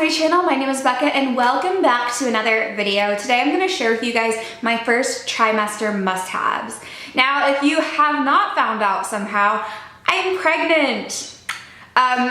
my channel. My name is Becca and welcome back to another video. Today I'm going to share with you guys my first trimester must-haves. Now, if you have not found out somehow, I'm pregnant.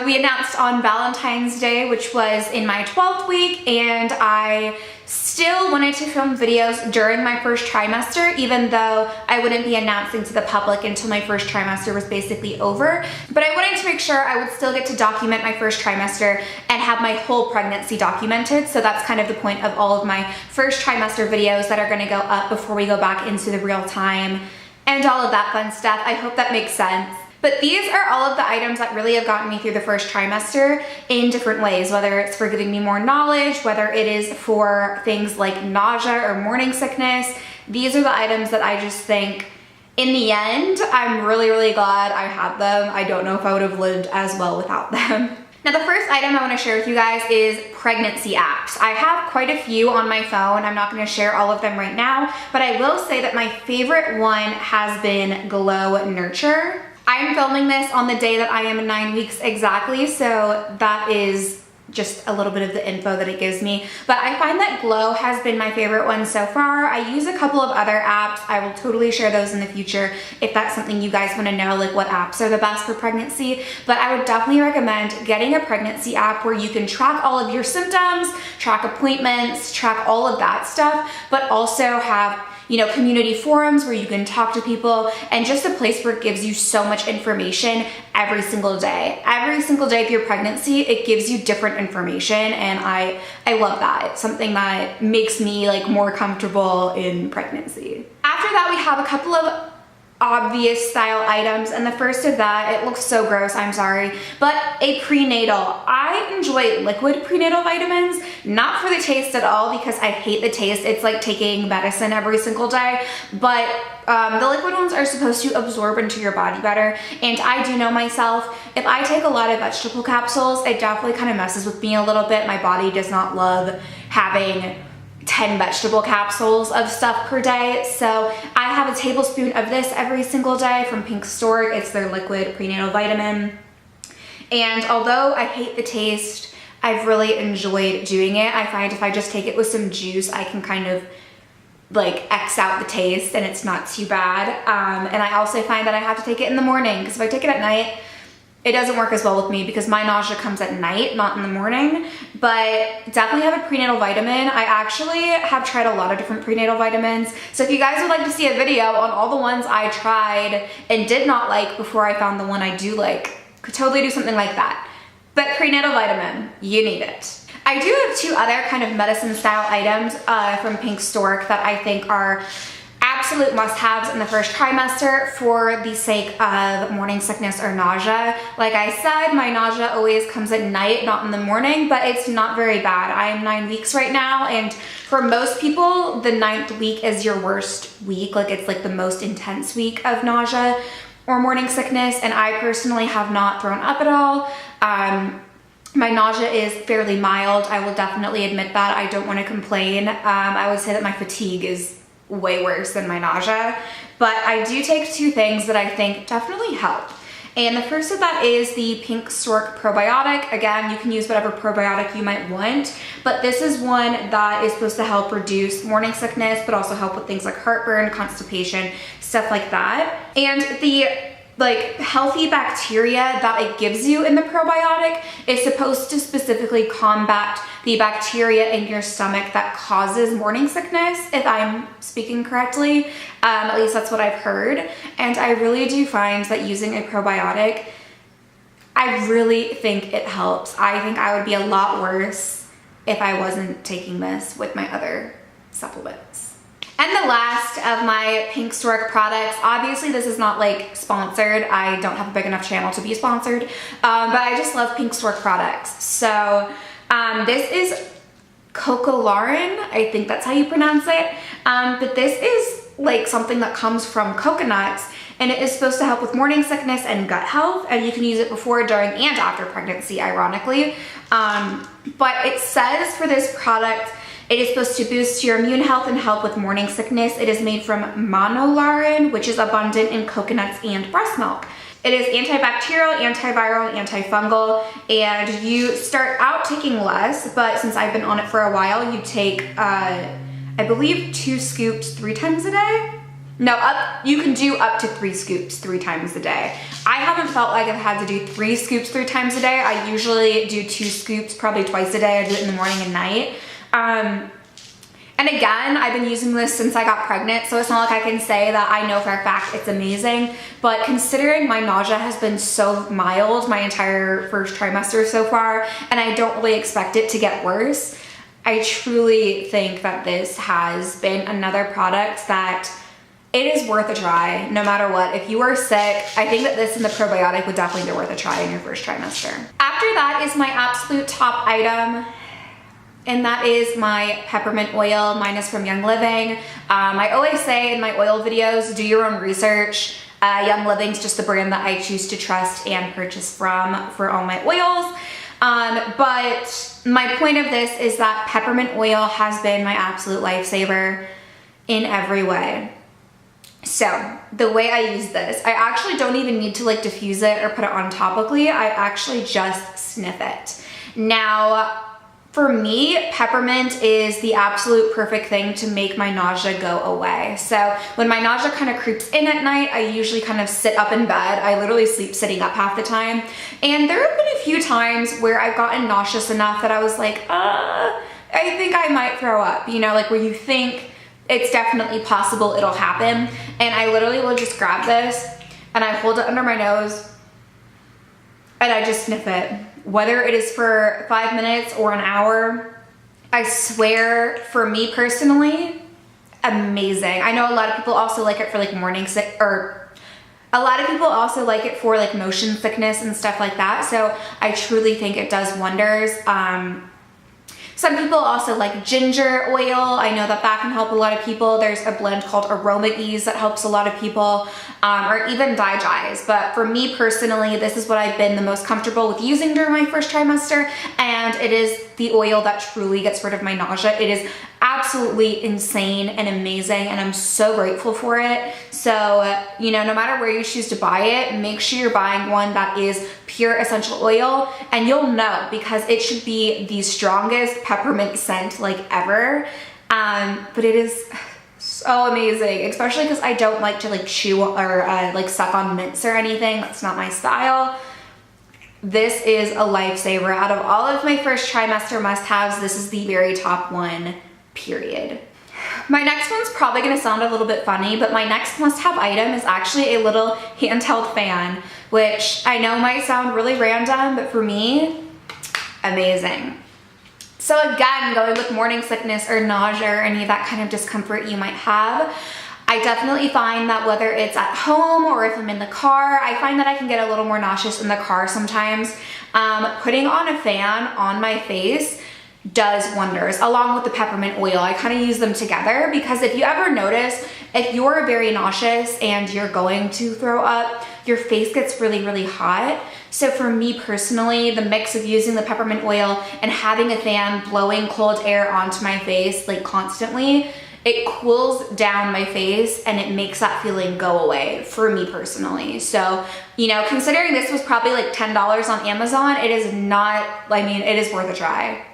We announced on Valentine's Day, which was in my 12th week, and I still wanted to film videos during my first trimester, even though I wouldn't be announcing to the public until my first trimester was basically over. But I wanted to make sure I would still get to document my first trimester and have my whole pregnancy documented. So that's kind of the point of all of my first trimester videos that are gonna go up before we go back into the real time and all of that fun stuff. I hope that makes sense. But these are all of the items that really have gotten me through the first trimester in different ways, whether it's for giving me more knowledge, whether it is for things like nausea or morning sickness. These are the items that I just think, in the end, I'm really, really glad I had them. I don't know if I would have lived as well without them. Now, the first item I want to share with you guys is pregnancy apps. I have quite a few on my phone. I'm not going to share all of them right now, but I will say that my favorite one has been Glow Nurture. I'm filming this on the day that I am 9 weeks exactly, so that is just a little bit of the info that it gives me. But I find that Glow has been my favorite one so far. I use a couple of other apps. I will totally share those in the future if that's something you guys want to know, like what apps are the best for pregnancy. But I would definitely recommend getting a pregnancy app where you can track all of your symptoms, track appointments, track all of that stuff, but also have, you know, community forums where you can talk to people, and just a place where it gives you so much information every single day. Every single day of your pregnancy, it gives you different information, and I love that. It's something that makes me like more comfortable in pregnancy. After that, we have a couple of obvious style items, and the first of that, it looks so gross, I'm sorry, but a prenatal. I enjoy liquid prenatal vitamins, not for the taste at all, because I hate the taste. It's like taking medicine every single day, but the liquid ones are supposed to absorb into your body better, and I do know myself, if I take a lot of vegetable capsules, it definitely kind of messes with me a little bit. My body does not love having 10 vegetable capsules of stuff per day. So I have a tablespoon of this every single day from Pink Stork. It's their liquid prenatal vitamin. And although I hate the taste, I've really enjoyed doing it. I find if I just take it with some juice, I can kind of like X out the taste and it's not too bad. And I also find that I have to take it in the morning, because if I take it at night, it doesn't work as well with me because my nausea comes at night, not in the morning. But definitely have a prenatal vitamin. I actually have tried a lot of different prenatal vitamins. So if you guys would like to see a video on all the ones I tried and did not like before I found the one I do like, could totally do something like that. But prenatal vitamin, you need it. I do have two other kind of medicine style items from Pink Stork that I think are absolute must-haves in the first trimester for the sake of morning sickness or nausea. Like I said, my nausea always comes at night, not in the morning, but it's not very bad. I am 9 weeks right now, and for most people, the 9th week is your worst week. Like it's like the most intense week of nausea or morning sickness, and I personally have not thrown up at all. My nausea is fairly mild. I will definitely admit that. I don't want to complain. I would say that my fatigue is way worse than my nausea, but I do take two things that I think definitely help. And the first of that is the Pink Stork Probiotic. Again, you can use whatever probiotic you might want, but this is one that is supposed to help reduce morning sickness, but also help with things like heartburn, constipation, stuff like that. And the healthy bacteria that it gives you in the probiotic is supposed to specifically combat the bacteria in your stomach that causes morning sickness, if I'm speaking correctly. At least that's what I've heard. And I really do find that using a probiotic, I really think it helps. I think I would be a lot worse if I wasn't taking this with my other supplements. And the last of my Pink Stork products, obviously this is not like sponsored. I don't have a big enough channel to be sponsored, but I just love Pink Stork products. So this is Cocolaurin, I think that's how you pronounce it. But this is like something that comes from coconuts, and it is supposed to help with morning sickness and gut health, and you can use it before, during, and after pregnancy, ironically. But it says for this product, it is supposed to boost your immune health and help with morning sickness. It is made from monolaurin, which is abundant in coconuts and breast milk. It is antibacterial, antiviral, antifungal, and you start out taking less, but since I've been on it for a while, you take, I believe 2 scoops 3 times a day. No, you can do up to 3 scoops 3 times a day. I haven't felt like I've had to do 3 scoops 3 times a day. I usually do 2 scoops probably twice a day. I do it in the morning and night. And again, I've been using this since I got pregnant, so it's not like I can say that I know for a fact it's amazing, but considering my nausea has been so mild my entire first trimester so far, and I don't really expect it to get worse, I truly think that this has been another product that it is worth a try, no matter what. If you are sick, I think that this and the probiotic would definitely be worth a try in your first trimester. After that is my absolute top item, and that is my peppermint oil. Mine is from Young Living. I always say in my oil videos, do your own research. Young Living's just the brand that I choose to trust and purchase from for all my oils. But my point of this is that peppermint oil has been my absolute lifesaver in every way. So the way I use this, I actually don't even need to like diffuse it or put it on topically. I actually just sniff it. Now, for me, peppermint is the absolute perfect thing to make my nausea go away. So when my nausea kind of creeps in at night, I usually kind of sit up in bed. I literally sleep sitting up half the time. And there have been a few times where I've gotten nauseous enough that I was like, I think I might throw up, you know, like where you think it's definitely possible it'll happen. And I literally will just grab this and I hold it under my nose and I just sniff it. Whether it is for 5 minutes or an hour, I swear, for me personally, amazing. I know a lot of people also like it for like morning sick, or a lot of people also like it for like motion sickness and stuff like that. So I truly think it does wonders. Some people also like ginger oil. I know that that can help a lot of people. There's a blend called Aroma Ease that helps a lot of people, or even Digize. But for me personally, this is what I've been the most comfortable with using during my first trimester, and it is the oil that truly gets rid of my nausea. It is absolutely insane and amazing, and I'm so grateful for it. So, you know, no matter where you choose to buy it, make sure you're buying one that is pure essential oil, and you'll know because it should be the strongest peppermint scent like ever. But it is so amazing, especially because I don't like to like chew or like suck on mints or anything. That's not my style. This is a lifesaver. Out of all of my first trimester must-haves, this is the very top one, period. My next one's probably gonna sound a little bit funny, but my next must-have item is actually a little handheld fan, which I know might sound really random, but for me, amazing. So again, going with morning sickness or nausea or any of that kind of discomfort you might have, I definitely find that whether it's at home or if I'm in the car, I find that I can get a little more nauseous in the car sometimes. Putting on a fan on my face does wonders, along with the peppermint oil. I kind of use them together because if you ever notice, if you're very nauseous and you're going to throw up, your face gets really, really hot. So for me personally, the mix of using the peppermint oil and having a fan blowing cold air onto my face like constantly, it cools down my face and it makes that feeling go away for me personally. So, you know, considering this was probably like $10 on Amazon, it is not, I mean, it is worth a try.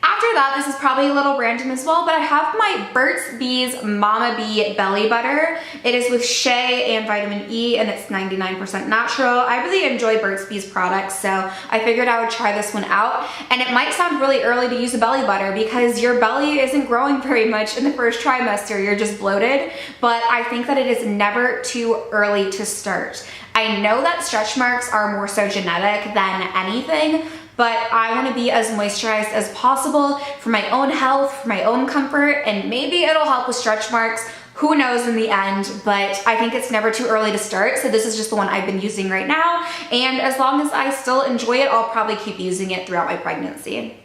After that, this is probably a little random as well, but I have my Burt's Bees Mama Bee Belly Butter. It is with shea and vitamin E, and it's 99% natural. I really enjoy Burt's Bees products, so I figured I would try this one out. And it might sound really early to use a belly butter because your belly isn't growing very much in the first trimester. You're just bloated, but I think that it is never too early to start. I know that stretch marks are more so genetic than anything, but I want to be as moisturized as possible for my own health, for my own comfort, and maybe it'll help with stretch marks. Who knows in the end, but I think it's never too early to start, so this is just the one I've been using right now, and as long as I still enjoy it, I'll probably keep using it throughout my pregnancy.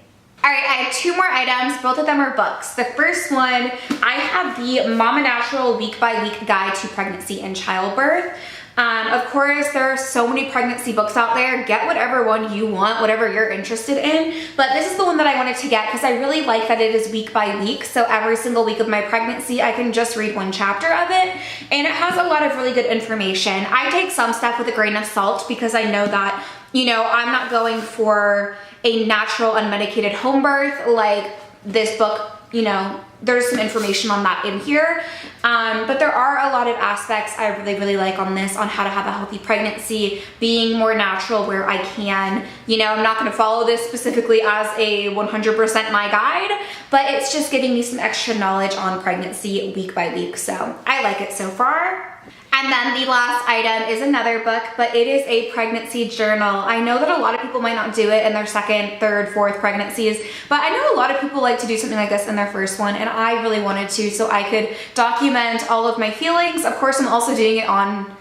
All right, I have 2 more items. Both of them are books. The first one, I have the Mama Natural Week by Week Guide to Pregnancy and Childbirth. Of course, there are so many pregnancy books out there. Get whatever one you want, whatever you're interested in. But this is the one that I wanted to get because I really like that it is week by week. So every single week of my pregnancy, I can just read one chapter of it. And it has a lot of really good information. I take some stuff with a grain of salt because I know that, you know, I'm not going for a natural unmedicated home birth like this book, you know, there's some information on that in here. But there are a lot of aspects I really like on this, on how to have a healthy pregnancy, being more natural where I can. You know, I'm not gonna follow this specifically as a 100% my guide, but it's just giving me some extra knowledge on pregnancy week by week. So I like it so far. And then the last item is another book, but it is a pregnancy journal. I know that a lot of people might not do it in their second, third, fourth pregnancies, but I know a lot of people like to do something like this in their first one, and I really wanted to so I could document all of my feelings. Of course, I'm also doing it on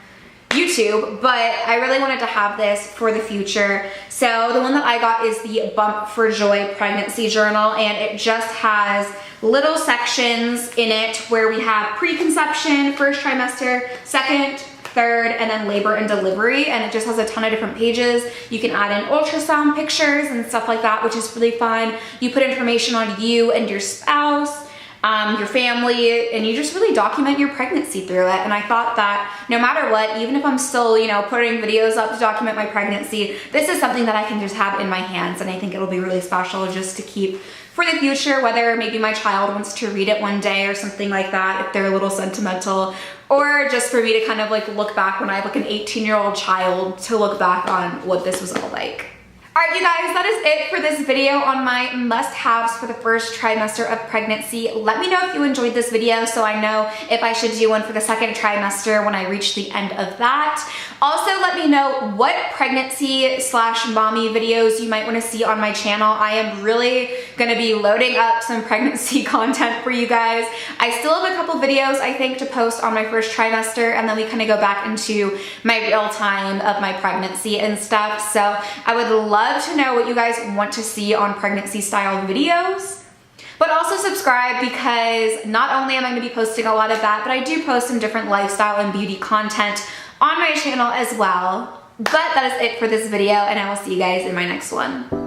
YouTube, but I really wanted to have this for the future. So the one that I got is the Bump for Joy Pregnancy Journal, and it just has little sections in it where we have preconception, first trimester, second, third, and then labor and delivery, and it just has a ton of different pages. You can add in ultrasound pictures and stuff like that, which is really fun. You put information on you and your spouse, your family, and you just really document your pregnancy through it. And I thought that no matter what, even if I'm still, you know, putting videos up to document my pregnancy, this is something that I can just have in my hands, and I think it'll be really special just to keep for the future, whether maybe my child wants to read it one day or something like that, if they're a little sentimental, or just for me to kind of like look back when I have like an 18-year-old child to look back on what this was all like. All right, you guys, that is it for this video on my must-haves for the first trimester of pregnancy. Let me know if you enjoyed this video so I know if I should do one for the second trimester when I reach the end of that. Also, let me know what pregnancy/mommy videos you might want to see on my channel. I am really going to be loading up some pregnancy content for you guys. I still have a couple videos, I think, to post on my first trimester, and then we kind of go back into my real time of my pregnancy and stuff. So I would love to know what you guys want to see on pregnancy style videos. But also subscribe, because not only am I going to be posting a lot of that, but I do post some different lifestyle and beauty content on my channel as well. But that is it for this video, and I will see you guys in my next one.